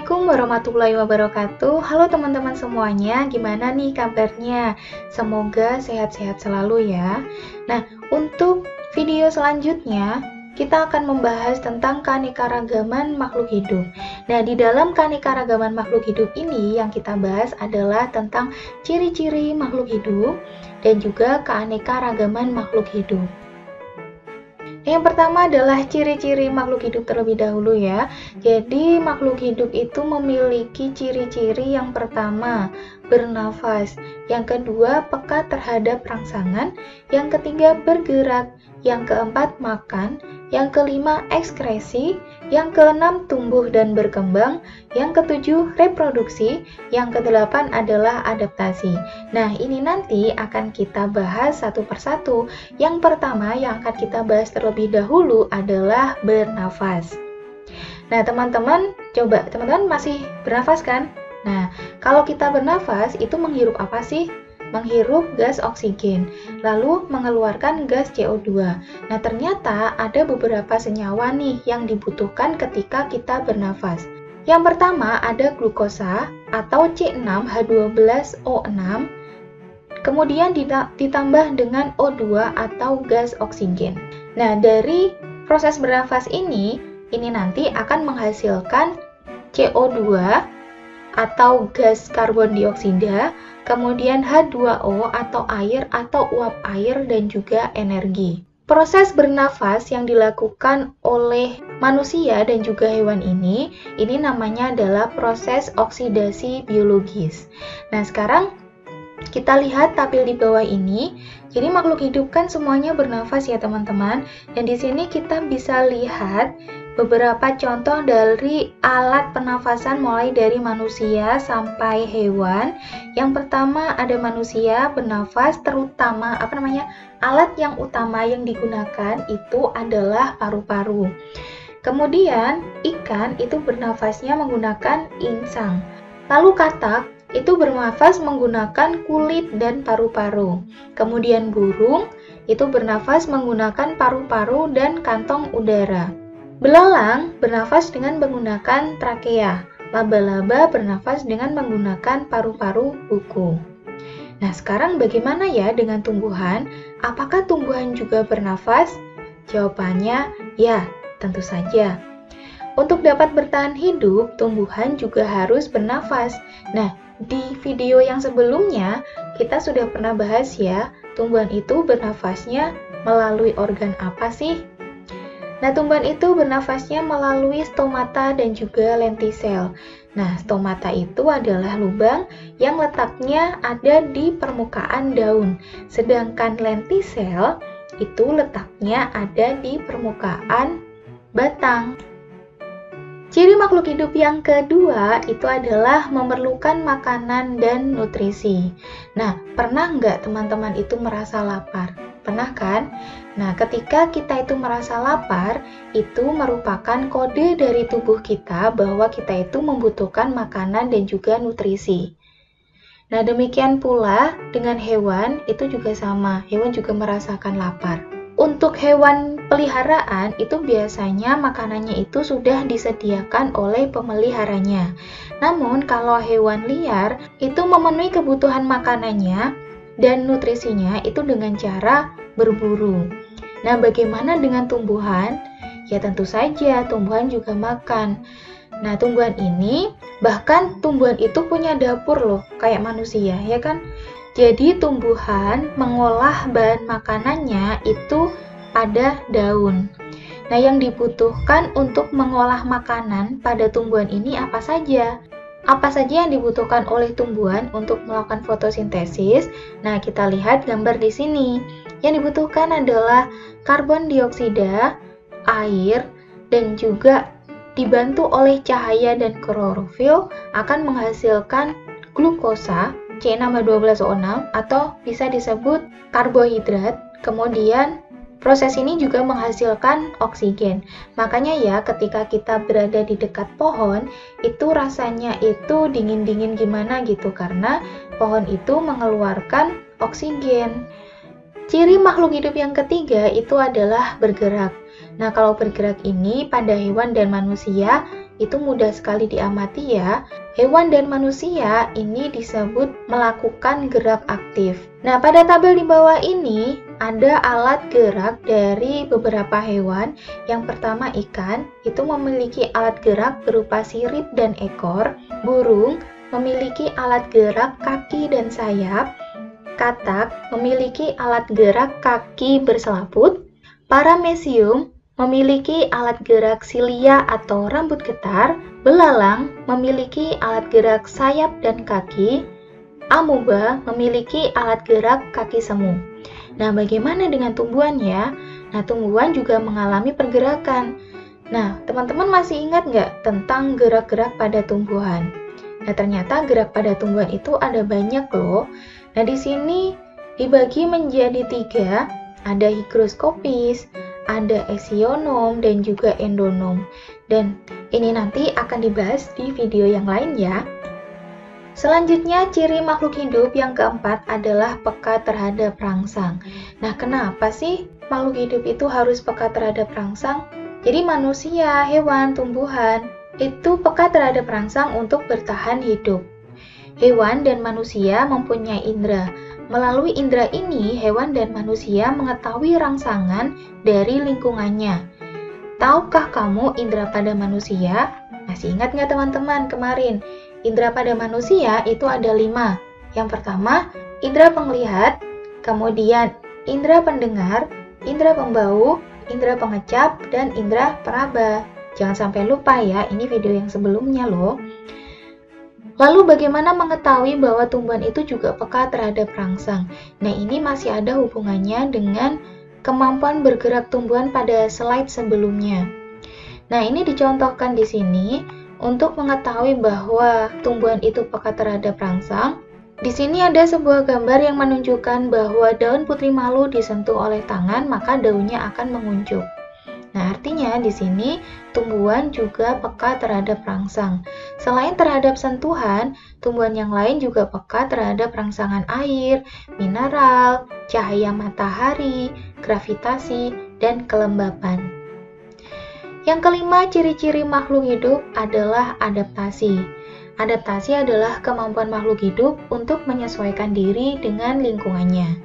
Assalamualaikum warahmatullahi wabarakatuh. Halo teman-teman semuanya, gimana nih kabarnya? Semoga sehat-sehat selalu ya. Nah, untuk video selanjutnya, kita akan membahas tentang keanekaragaman makhluk hidup. Nah, di dalam keanekaragaman makhluk hidup ini yang kita bahas adalah tentang ciri-ciri makhluk hidup dan juga keanekaragaman makhluk hidup. Yang pertama adalah ciri-ciri makhluk hidup terlebih dahulu ya. Jadi makhluk hidup itu memiliki ciri-ciri yang pertama, bernafas. Yang kedua, peka terhadap rangsangan. Yang ketiga, bergerak. Yang keempat, makan. Yang kelima, ekskresi. Yang keenam, tumbuh dan berkembang. Yang ketujuh, reproduksi. Yang kedelapan adalah adaptasi. Nah, ini nanti akan kita bahas satu persatu. Yang pertama yang akan kita bahas terlebih dahulu adalah bernafas. Nah, teman-teman, coba teman-teman masih bernafas kan? Nah, kalau kita bernafas itu menghirup apa sih? Menghirup gas oksigen, lalu mengeluarkan gas CO2. Nah, ternyata ada beberapa senyawa nih yang dibutuhkan ketika kita bernafas. Yang pertama ada glukosa atau C6H12O6, kemudian ditambah dengan O2 atau gas oksigen. Nah, dari proses bernafas ini nanti akan menghasilkan CO2 atau gas karbon dioksida, kemudian H2O atau air atau uap air dan juga energi. Proses bernafas yang dilakukan oleh manusia dan juga hewan ini namanya adalah proses oksidasi biologis. Nah, sekarang kita lihat tabel di bawah ini. Jadi makhluk hidup kan semuanya bernafas ya teman-teman. Dan di sini kita bisa lihat beberapa contoh dari alat pernafasan mulai dari manusia sampai hewan. Yang pertama ada manusia bernafas, terutama alat yang utama yang digunakan itu adalah paru-paru. Kemudian ikan itu bernafasnya menggunakan insang. Lalu katak itu bernafas menggunakan kulit dan paru-paru. Kemudian burung itu bernafas menggunakan paru-paru dan kantong udara. Belalang bernafas dengan menggunakan trakea. Laba-laba bernafas dengan menggunakan paru-paru buku. Nah, sekarang bagaimana ya dengan tumbuhan? Apakah tumbuhan juga bernafas? Jawabannya ya, tentu saja. Untuk dapat bertahan hidup, tumbuhan juga harus bernafas. Nah, di video yang sebelumnya, kita sudah pernah bahas ya, tumbuhan itu bernafasnya melalui organ apa sih? Nah, tumbuhan itu bernafasnya melalui stomata dan juga lentisel. Nah, stomata itu adalah lubang yang letaknya ada di permukaan daun, sedangkan lentisel itu letaknya ada di permukaan batang. Ciri makhluk hidup yang kedua itu adalah memerlukan makanan dan nutrisi. Nah, pernah nggak teman-teman itu merasa lapar? Pernah kan? Nah, ketika kita itu merasa lapar, itu merupakan kode dari tubuh kita bahwa kita itu membutuhkan makanan dan juga nutrisi. Nah, demikian pula dengan hewan, itu juga sama. Hewan juga merasakan lapar. Untuk hewan peliharaan itu biasanya makanannya itu sudah disediakan oleh pemeliharanya. Namun kalau hewan liar itu memenuhi kebutuhan makanannya dan nutrisinya itu dengan cara berburu. Nah, bagaimana dengan tumbuhan? Ya tentu saja tumbuhan juga makan. Nah, tumbuhan ini bahkan tumbuhan itu punya dapur loh, kayak manusia ya kan? Jadi tumbuhan mengolah bahan makanannya itu pada daun. Nah, yang dibutuhkan untuk mengolah makanan pada tumbuhan ini apa saja? Apa saja yang dibutuhkan oleh tumbuhan untuk melakukan fotosintesis? Nah, kita lihat gambar di sini. Yang dibutuhkan adalah karbon dioksida, air, dan juga dibantu oleh cahaya dan klorofil akan menghasilkan glukosa C6H12O6 atau bisa disebut karbohidrat. Kemudian proses ini juga menghasilkan oksigen. Makanya ya ketika kita berada di dekat pohon, itu rasanya itu dingin-dingin gimana gitu karena pohon itu mengeluarkan oksigen. Ciri makhluk hidup yang ketiga itu adalah bergerak. Nah, kalau bergerak ini pada hewan dan manusia itu mudah sekali diamati ya. Hewan dan manusia ini disebut melakukan gerak aktif. Nah, pada tabel di bawah ini ada alat gerak dari beberapa hewan. Yang pertama ikan, itu memiliki alat gerak berupa sirip dan ekor. Burung memiliki alat gerak kaki dan sayap. Katak memiliki alat gerak kaki berselaput. Paramecium memiliki alat gerak silia atau rambut getar. Belalang memiliki alat gerak sayap dan kaki. Amuba memiliki alat gerak kaki semu. Nah, bagaimana dengan tumbuhan ya? Nah, tumbuhan juga mengalami pergerakan. Nah, teman-teman masih ingat nggak tentang gerak-gerak pada tumbuhan? Nah, ternyata gerak pada tumbuhan itu ada banyak loh. Nah, di sini dibagi menjadi 3, ada higroskopis, ada eksionom, dan juga endonom. Dan ini nanti akan dibahas di video yang lain ya. Selanjutnya, ciri makhluk hidup yang keempat adalah peka terhadap rangsang. Nah, kenapa sih makhluk hidup itu harus peka terhadap rangsang? Jadi manusia, hewan, tumbuhan, itu peka terhadap rangsang untuk bertahan hidup. Hewan dan manusia mempunyai indera. Melalui indera ini, hewan dan manusia mengetahui rangsangan dari lingkungannya. Tahukah kamu indera pada manusia? Masih ingat nggak teman-teman kemarin? Indera pada manusia itu ada 5. Yang pertama, indera penglihat, kemudian indera pendengar, indera pembau, indera pengecap, dan indera peraba. Jangan sampai lupa ya, ini video yang sebelumnya loh. Lalu bagaimana mengetahui bahwa tumbuhan itu juga peka terhadap rangsang? Nah, ini masih ada hubungannya dengan kemampuan bergerak tumbuhan pada slide sebelumnya. Nah, ini dicontohkan di sini untuk mengetahui bahwa tumbuhan itu peka terhadap rangsang. Di sini ada sebuah gambar yang menunjukkan bahwa daun putri malu disentuh oleh tangan, maka daunnya akan menguncup. Nah, artinya di sini tumbuhan juga peka terhadap rangsang. Selain terhadap sentuhan, tumbuhan yang lain juga peka terhadap rangsangan air, mineral, cahaya matahari, gravitasi, dan kelembapan. Yang kelima, ciri-ciri makhluk hidup adalah adaptasi. Adaptasi adalah kemampuan makhluk hidup untuk menyesuaikan diri dengan lingkungannya.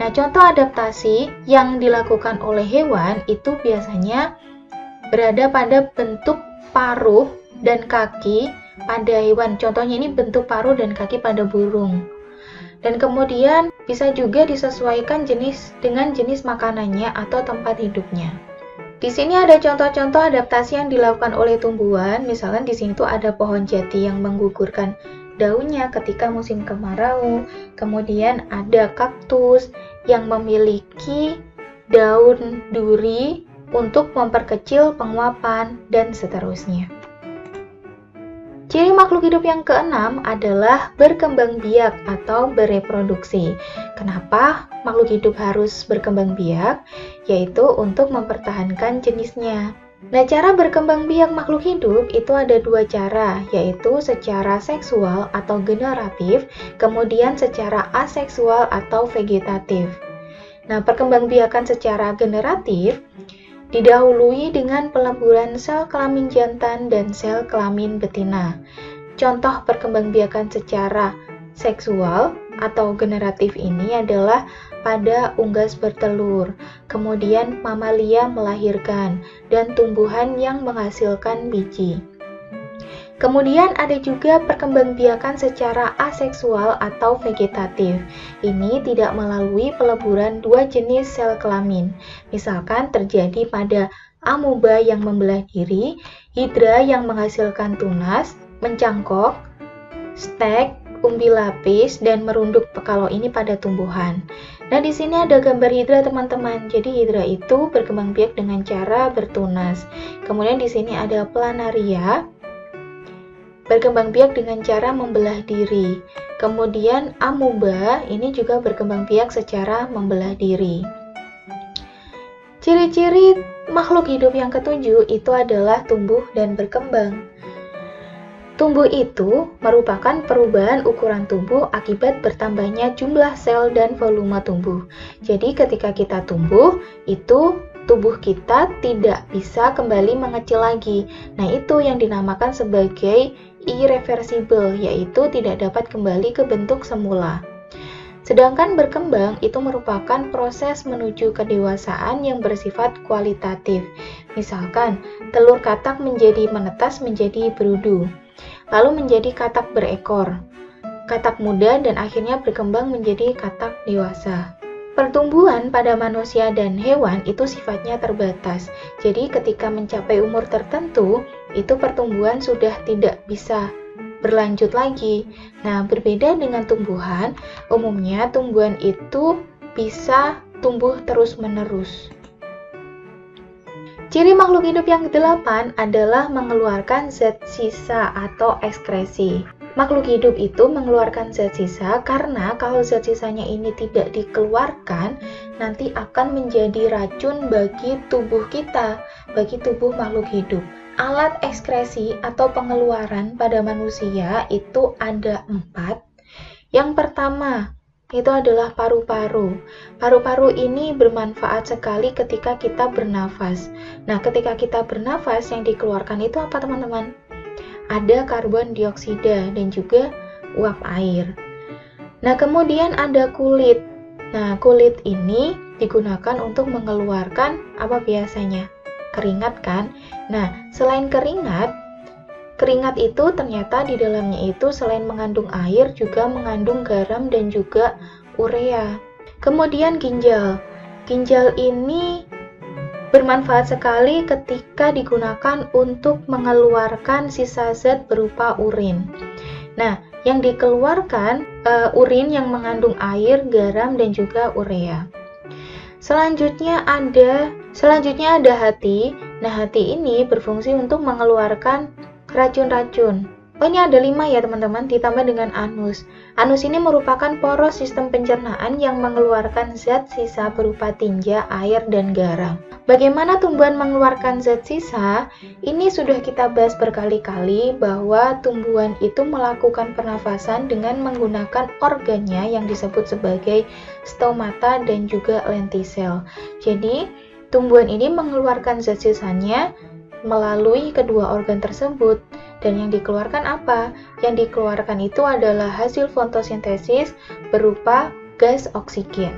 Nah, contoh adaptasi yang dilakukan oleh hewan itu biasanya berada pada bentuk paruh dan kaki pada hewan. Contohnya ini bentuk paruh dan kaki pada burung. Dan kemudian bisa juga disesuaikan dengan jenis makanannya atau tempat hidupnya. Di sini ada contoh-contoh adaptasi yang dilakukan oleh tumbuhan. Misalkan di sini tuh ada pohon jati yang menggugurkan daunnya ketika musim kemarau. Kemudian ada kaktus yang memiliki daun duri untuk memperkecil penguapan dan seterusnya. Ciri makhluk hidup yang keenam adalah berkembang biak atau bereproduksi. Kenapa makhluk hidup harus berkembang biak? Yaitu untuk mempertahankan jenisnya. Nah, cara berkembang biak makhluk hidup itu ada 2 cara, yaitu secara seksual atau generatif, kemudian secara aseksual atau vegetatif. Nah, perkembangbiakan secara generatif didahului dengan peleburan sel kelamin jantan dan sel kelamin betina. Contoh perkembangbiakan secara seksual atau generatif ini adalah pada unggas bertelur, kemudian mamalia melahirkan, dan tumbuhan yang menghasilkan biji. Kemudian ada juga perkembangbiakan secara aseksual atau vegetatif. Ini tidak melalui peleburan 2 jenis sel kelamin. Misalkan terjadi pada amuba yang membelah diri, hidra yang menghasilkan tunas, mencangkok, stek, umbi lapis, dan merunduk kalau ini pada tumbuhan. Nah, di sini ada gambar hidra teman-teman. Jadi hidra itu berkembang biak dengan cara bertunas. Kemudian di sini ada planaria, berkembang biak dengan cara membelah diri. Kemudian amuba ini juga berkembang biak secara membelah diri. Ciri-ciri makhluk hidup yang ketujuh itu adalah tumbuh dan berkembang. Tumbuh itu merupakan perubahan ukuran tubuh akibat bertambahnya jumlah sel dan volume tubuh. Jadi ketika kita tumbuh, itu tubuh kita tidak bisa kembali mengecil lagi. Nah, itu yang dinamakan sebagai irreversible, yaitu tidak dapat kembali ke bentuk semula. Sedangkan berkembang itu merupakan proses menuju kedewasaan yang bersifat kualitatif. Misalkan, telur katak menjadi menetas menjadi berudu, lalu menjadi katak berekor, katak muda, dan akhirnya berkembang menjadi katak dewasa. Pertumbuhan pada manusia dan hewan itu sifatnya terbatas. Jadi ketika mencapai umur tertentu, itu pertumbuhan sudah tidak bisa berlanjut lagi. Nah, berbeda dengan tumbuhan, umumnya tumbuhan itu bisa tumbuh terus-menerus. Ciri makhluk hidup yang ke-8 adalah mengeluarkan zat sisa atau ekskresi. Makhluk hidup itu mengeluarkan zat sisa karena kalau zat sisanya ini tidak dikeluarkan, nanti akan menjadi racun bagi tubuh kita, bagi tubuh makhluk hidup. Alat ekskresi atau pengeluaran pada manusia itu ada 4. Yang pertama, itu adalah paru-paru. Paru-paru ini bermanfaat sekali ketika kita bernafas. Nah, ketika kita bernafas, yang dikeluarkan itu apa, teman-teman? Ada karbon dioksida dan juga uap air. Nah, kemudian ada kulit. Nah, kulit ini digunakan untuk mengeluarkan apa biasanya? Keringat kan? Nah, selain keringat itu ternyata di dalamnya itu selain mengandung air juga mengandung garam dan juga urea. Kemudian ginjal. Ginjal ini bermanfaat sekali ketika digunakan untuk mengeluarkan sisa zat berupa urin. Nah, yang dikeluarkan urin yang mengandung air, garam, dan juga urea. Selanjutnya ada hati. Nah, hati ini berfungsi untuk mengeluarkan racun-racun. Oh, ini ada 5 ya teman-teman, ditambah dengan anus. Anus ini merupakan poros sistem pencernaan yang mengeluarkan zat sisa berupa tinja, air, dan garam. Bagaimana tumbuhan mengeluarkan zat sisa? Ini sudah kita bahas berkali-kali bahwa tumbuhan itu melakukan pernafasan dengan menggunakan organnya yang disebut sebagai stomata dan juga lentisel. Jadi, tumbuhan ini mengeluarkan zat sisanya melalui kedua organ tersebut. Dan yang dikeluarkan apa? Yang dikeluarkan itu adalah hasil fotosintesis berupa gas oksigen.